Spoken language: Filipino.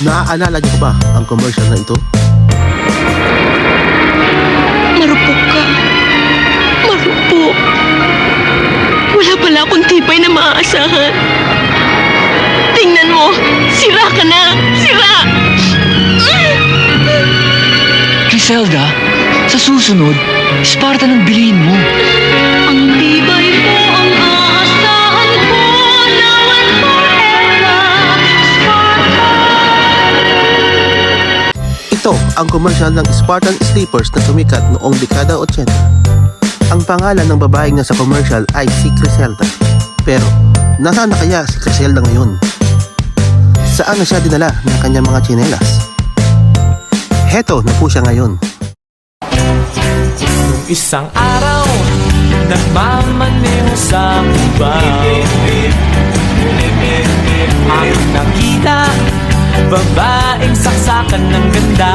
Naaalala niyo ba ang commercial na ito? Marupok ka. Marupok. Wala pala akong tipay na maaasahan. Tingnan mo, sira ka na! Sira! Griselda, sa susunod, Spartan ang bilhin mo. Ang tibay mo ang aasahan ko now and forever, Spartan. Ito ang commercial ng Spartan Sleepers na sumikat noong dekada 80. Ang pangalan ng babaeng nasa commercial ay si Griselda. Pero, nasaan na kaya si Griselda ngayon? Saan na siya dinala ng kanyang mga tsinelas? Heto na po siya ngayon. Isang araw, nagmamaneho sa Cubao. Ang nakita, babaeng saksakan ng ganda.